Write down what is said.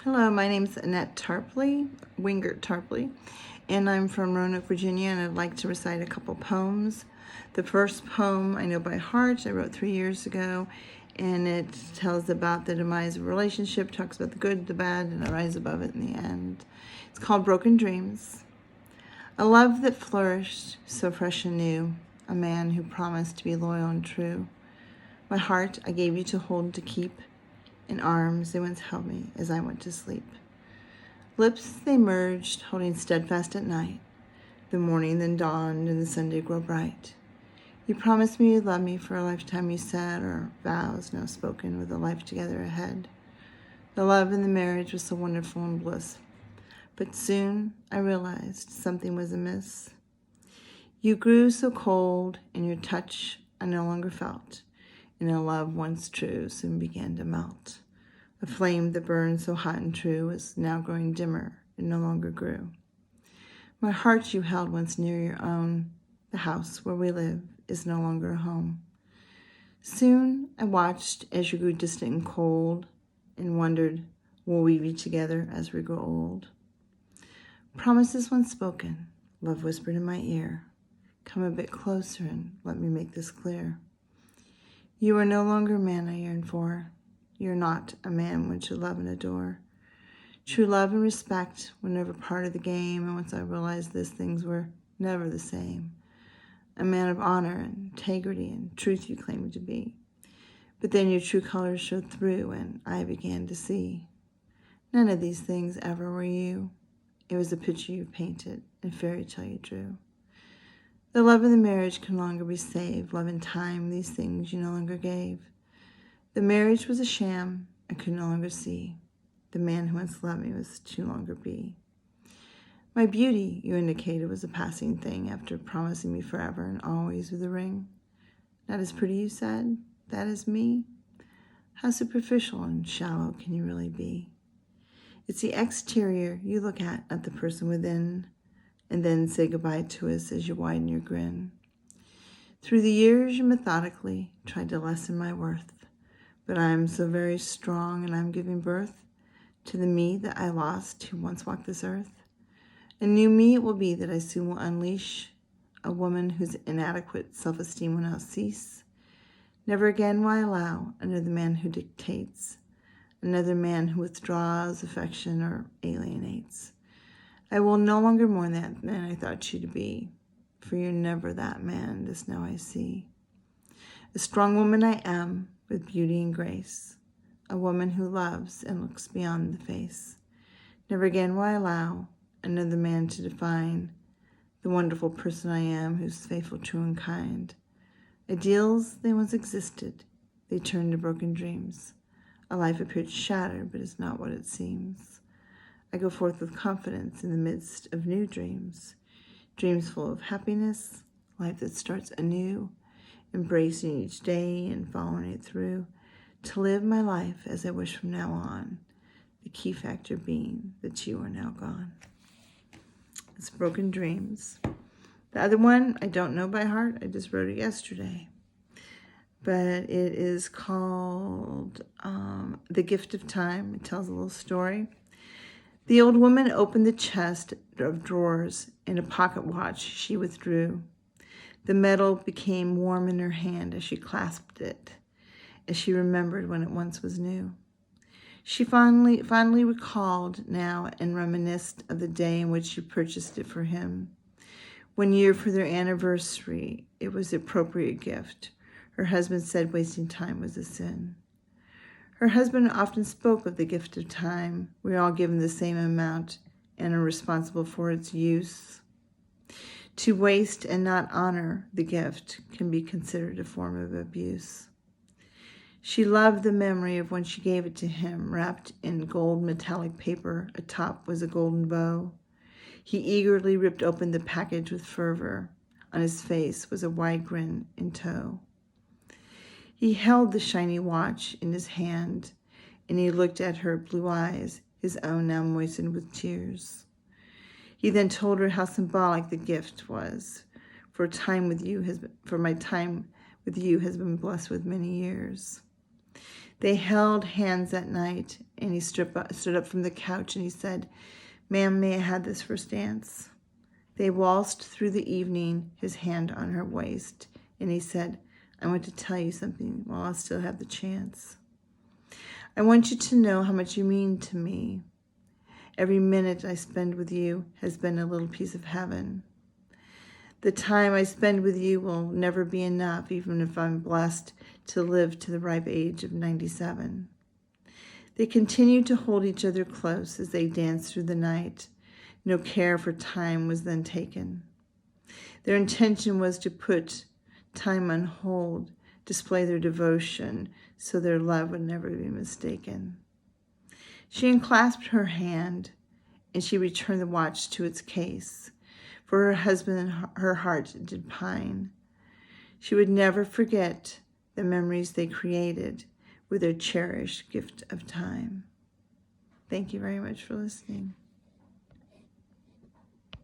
Hello, my name is Annette Tarpley, Wingert Tarpley, and I'm from Roanoke, Virginia, and I'd like to recite a couple poems. The first poem I know by heart, I wrote 3 years ago, and it tells about the demise of a relationship, talks about the good, the bad, and I rise above it in the end. It's called Broken Dreams. A love that flourished, so fresh and new, a man who promised to be loyal and true. My heart I gave you to hold and to keep, in arms they once held me as I went to sleep. Lips they merged, holding steadfast at night. The morning then dawned and the sun did grow bright. You promised me you'd love me for a lifetime, you said, or vows now spoken with a life together ahead. The love in the marriage was so wonderful and bliss, but soon I realized something was amiss. You grew so cold, and your touch I no longer felt, and a love once true soon began to melt. A flame that burned so hot and true was now growing dimmer and no longer grew. My heart you held once near your own. The house where we live is no longer a home. Soon I watched as you grew distant and cold, and wondered, will we be together as we grow old? Promises once spoken, love whispered in my ear. Come a bit closer and let me make this clear. You are no longer a man I yearn for. You're not a man one should love and adore. True love and respect were never part of the game, and once I realized this, things were never the same. A man of honor and integrity and truth you claimed to be. But then your true colors showed through, and I began to see. None of these things ever were you. It was a picture you painted and fairy tale you drew. The love of the marriage can no longer be saved. Love and time, these things you no longer gave. The marriage was a sham I could no longer see. The man who once loved me was to no longer be. My beauty, you indicated, was a passing thing after promising me forever and always with a ring. Not as pretty, you said? That is me? How superficial and shallow can you really be? It's the exterior you look at, not the person within, and then say goodbye to us as you widen your grin. Through the years, you methodically tried to lessen my worth, but I am so very strong, and I'm giving birth to the me that I lost who once walked this earth. A new me it will be that I soon will unleash, a woman whose inadequate self-esteem will now cease. Never again will I allow another man who dictates, another man who withdraws affection or alienates. I will no longer mourn that man I thought you to be, for you're never that man, this now I see. A strong woman I am, with beauty and grace, a woman who loves and looks beyond the face. Never again will I allow another man to define the wonderful person I am, who's faithful, true, and kind. Ideals, they once existed. They turned to broken dreams. A life appeared shattered, but is not what it seems. I go forth with confidence in the midst of new dreams, dreams full of happiness, life that starts anew, embracing each day and following it through, to live my life as I wish from now on, the key factor being that you are now gone. It's Broken Dreams. The other one, I don't know by heart. I just wrote it yesterday. But it is called The Gift of Time. It tells a little story. The old woman opened the chest of drawers. In a pocket watch she withdrew. The metal became warm in her hand as she clasped it, as she remembered when it once was new. She fondly recalled now and reminisced of the day in which she purchased it for him. 1 year for their anniversary, it was the appropriate gift. Her husband said wasting time was a sin. Her husband often spoke of the gift of time. We're all given the same amount and are responsible for its use. To waste and not honor the gift can be considered a form of abuse. She loved the memory of when she gave it to him, wrapped in gold metallic paper. Atop was a golden bow. He eagerly ripped open the package with fervor. On his face was a wide grin in tow. He held the shiny watch in his hand, and he looked at her blue eyes, his own now moistened with tears. He then told her how symbolic the gift was, for my time with you has been blessed with many years. They held hands that night, and he stood up from the couch and he said, "Ma'am, may I have this first dance?" They waltzed through the evening, his hand on her waist, and he said, "I want to tell you something while I still have the chance. I want you to know how much you mean to me. Every minute I spend with you has been a little piece of heaven. The time I spend with you will never be enough, even if I'm blessed to live to the ripe age of 97. They continued to hold each other close as they danced through the night. No care for time was then taken. Their intention was to put time on hold, display their devotion, so their love would never be mistaken. She unclasped her hand, and she returned the watch to its case. For her husband and her heart did pine. She would never forget the memories they created with their cherished gift of time. Thank you very much for listening.